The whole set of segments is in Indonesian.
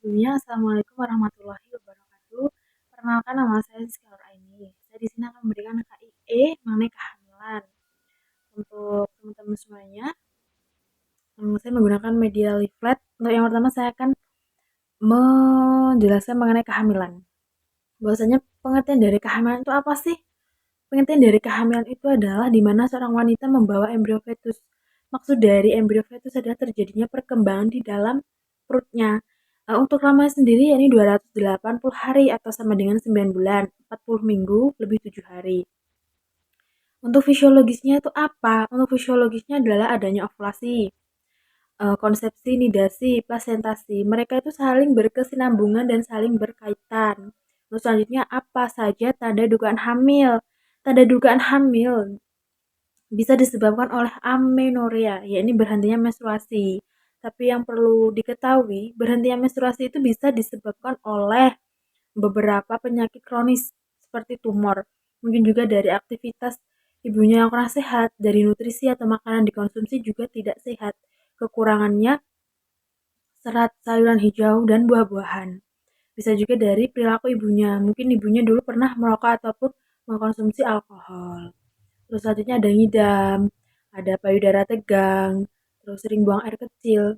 Sebelumnya, Assalamualaikum warahmatullahi wabarakatuh. Perkenalkan nama saya Rizky Aini. Saya di sini akan memberikan KIE mengenai kehamilan. Untuk teman-teman semuanya, saya menggunakan media leaflet. Untuk yang pertama, saya akan menjelaskan mengenai kehamilan. Bahwasanya pengertian dari kehamilan itu apa sih? Pengertian dari kehamilan itu adalah di mana seorang wanita membawa embrio fetus. Maksud dari embrio fetus adalah terjadinya perkembangan di dalam perutnya. Untuk lamanya sendiri yakni 280 hari atau sama dengan 9 bulan, 40 minggu lebih 7 hari. Untuk fisiologisnya itu apa? Untuk fisiologisnya adalah adanya ovulasi, konsepsi, nidasi, plasentasi. Mereka itu saling berkesinambungan dan saling berkaitan. Terus selanjutnya apa saja tanda dugaan hamil? Tanda dugaan hamil bisa disebabkan oleh amenorrea, yakni berhentinya menstruasi. Tapi yang perlu diketahui, berhentinya menstruasi itu bisa disebabkan oleh beberapa penyakit kronis seperti tumor. Mungkin juga dari aktivitas ibunya yang kurang sehat, dari nutrisi atau makanan dikonsumsi juga tidak sehat. Kekurangannya serat, sayuran hijau, dan buah-buahan. Bisa juga dari perilaku ibunya. Mungkin ibunya dulu pernah merokok ataupun mengkonsumsi alkohol. Terus selanjutnya ada ngidam, ada payudara tegang, terus sering buang air kecil.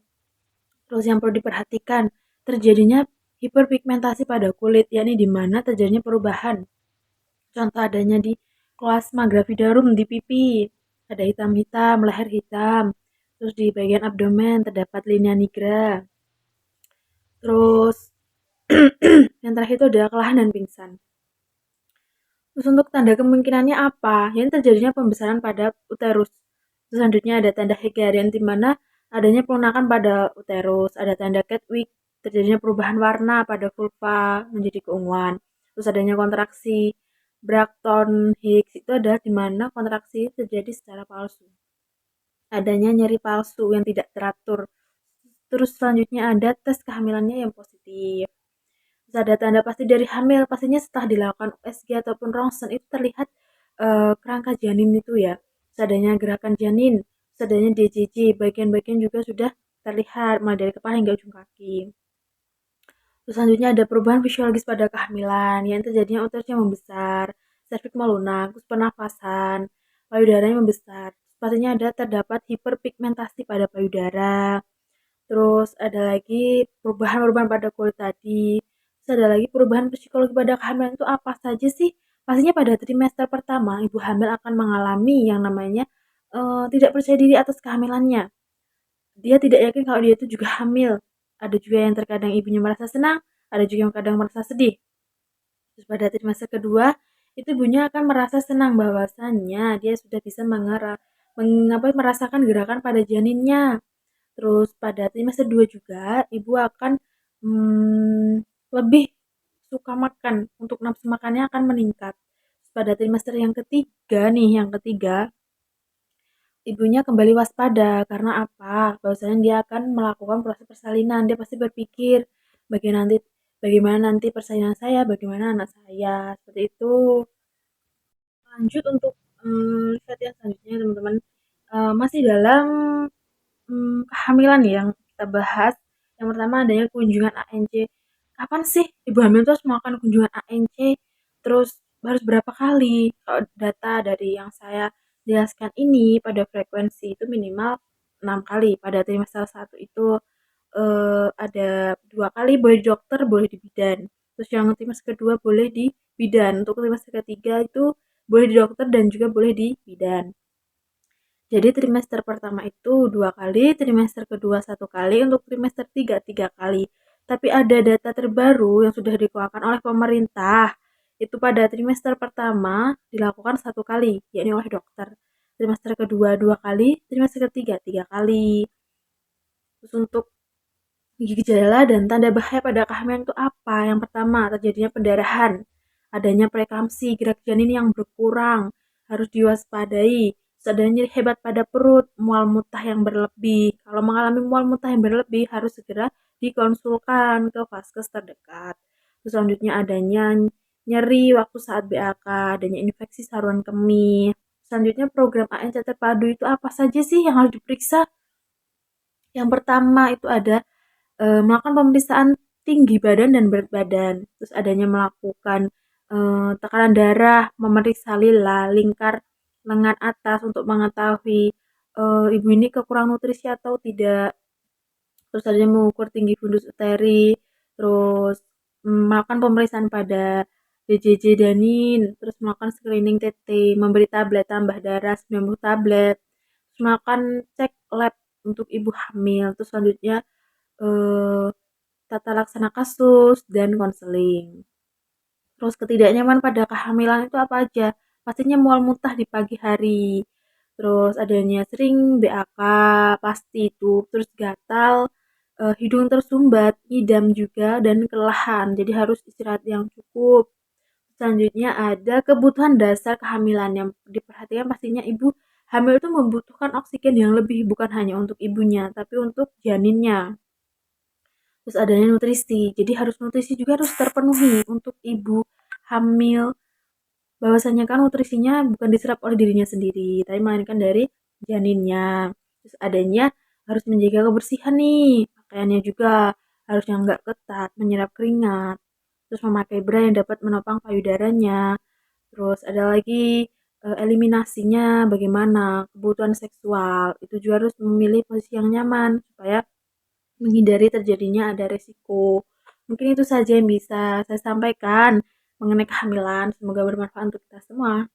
Terus yang perlu diperhatikan, terjadinya hiperpigmentasi pada kulit, yakni di mana terjadinya perubahan. Contoh adanya di koasma gravidarum di pipi, ada hitam-hitam, leher hitam. Terus di bagian abdomen terdapat linea nigra. Terus yang terakhir itu adalah kelelahan dan pingsan. Terus untuk tanda kemungkinannya apa? Yang terjadinya pembesaran pada uterus. Terus selanjutnya ada tanda Hegarian di mana adanya pelunakan pada uterus, ada tanda Kedwick, terjadinya perubahan warna pada vulva menjadi keunguan. Terus adanya kontraksi Bracton Hicks itu adalah di mana kontraksi terjadi secara palsu. Adanya nyeri palsu yang tidak teratur. Terus selanjutnya ada tes kehamilannya yang positif. Terus ada tanda pasti dari hamil, pastinya setelah dilakukan USG ataupun rongsen itu terlihat kerangka janin itu ya. Terus adanya gerakan janin, terus adanya DJJ, bagian-bagian juga sudah terlihat mulai dari kepala hingga ujung kaki. Terus selanjutnya ada perubahan fisiologis pada kehamilan, yang terjadinya uterusnya membesar, serviks melunak, terus pernafasan, payudaranya membesar. Pastinya ada terdapat hiperpigmentasi pada payudara. Terus ada lagi perubahan-perubahan pada kulit tadi. Terus ada lagi perubahan psikologi pada kehamilan itu apa saja sih? Pastinya pada trimester pertama, ibu hamil akan mengalami yang namanya tidak percaya diri atas kehamilannya. Dia tidak yakin kalau dia itu juga hamil. Ada juga yang terkadang ibunya merasa senang, ada juga yang kadang merasa sedih. Terus pada trimester kedua, itu ibunya akan merasa senang bahwasannya dia sudah bisa merasakan gerakan pada janinnya. Terus pada trimester 2 juga, ibu akan lebih suka makan. Untuk nafsu makannya akan meningkat. Pada trimester yang ketiga nih, yang ketiga, ibunya kembali waspada. Karena apa? Bahwasanya dia akan melakukan proses persalinan. Dia pasti berpikir, bagaimana nanti persalinan saya, bagaimana anak saya. Seperti itu. Lanjut untuk slide yang selanjutnya, teman-teman. Masih dalam kehamilan yang kita bahas. Yang pertama adanya kunjungan ANC. Kapan sih ibu hamil itu harus melakukan kunjungan ANC? Terus harus berapa kali? Kalau data dari yang saya jelaskan ini pada frekuensi itu minimal 6 kali. Pada trimester 1 itu ada 2 kali boleh di dokter, boleh di bidan. Terus yang trimester kedua boleh di bidan. Untuk trimester ketiga itu boleh di dokter dan juga boleh di bidan. Jadi trimester pertama itu 2 kali, trimester kedua 1 kali, untuk trimester 3 3 kali. Tapi ada data terbaru yang sudah dikeluarkan oleh pemerintah. Itu pada trimester pertama dilakukan 1 kali, yakni oleh dokter. Trimester kedua 2 kali, trimester ketiga 3 kali. Terus untuk gejala dan tanda bahaya pada kehamilan itu apa? Yang pertama, terjadinya pendarahan, adanya preeklampsi, gerak janin yang berkurang, harus diwaspadai. Adanya nyeri hebat pada perut, mual muntah yang berlebih. Kalau mengalami mual muntah yang berlebih, harus segera dikonsulkan ke vaskes terdekat. Terus selanjutnya adanya nyeri waktu saat BAK, adanya infeksi saluran kemih. Selanjutnya program ANC terpadu itu apa saja sih yang harus diperiksa? Yang pertama itu ada melakukan pemeriksaan tinggi badan dan berat badan. Terus adanya melakukan tekanan darah, memeriksa lila, lingkar lengan atas untuk mengetahui ibu ini kekurangan nutrisi atau tidak. Terus adanya mengukur tinggi fundus uteri, terus melakukan pemeriksaan pada BJJ Danin, terus melakukan screening TT, memberi tablet tambah darah 90 tablet, terus melakukan cek lab untuk ibu hamil, terus selanjutnya eh, tata laksana kasus dan konseling. Terus ketidaknyaman pada kehamilan itu apa aja? Pastinya mual muntah di pagi hari. Terus adanya sering BAK, pasti itu. Terus gatal, hidung tersumbat, idam juga, dan kelelahan. Jadi harus istirahat yang cukup. Selanjutnya ada kebutuhan dasar kehamilan yang diperhatikan pastinya ibu hamil itu membutuhkan oksigen yang lebih bukan hanya untuk ibunya, tapi untuk janinnya. Terus adanya nutrisi, jadi harus nutrisi juga harus terpenuhi untuk ibu hamil. Bahwasanya kan nutrisinya bukan diserap oleh dirinya sendiri, tapi melainkan dari janinnya. Terus adanya harus menjaga kebersihan nih, pakaiannya juga harus yang nggak ketat, menyerap keringat. Terus memakai bra yang dapat menopang payudaranya. Terus ada lagi eliminasinya bagaimana, kebutuhan seksual. Itu juga harus memilih posisi yang nyaman supaya menghindari terjadinya ada resiko. Mungkin itu saja yang bisa saya sampaikan mengenai kehamilan. Semoga bermanfaat untuk kita semua.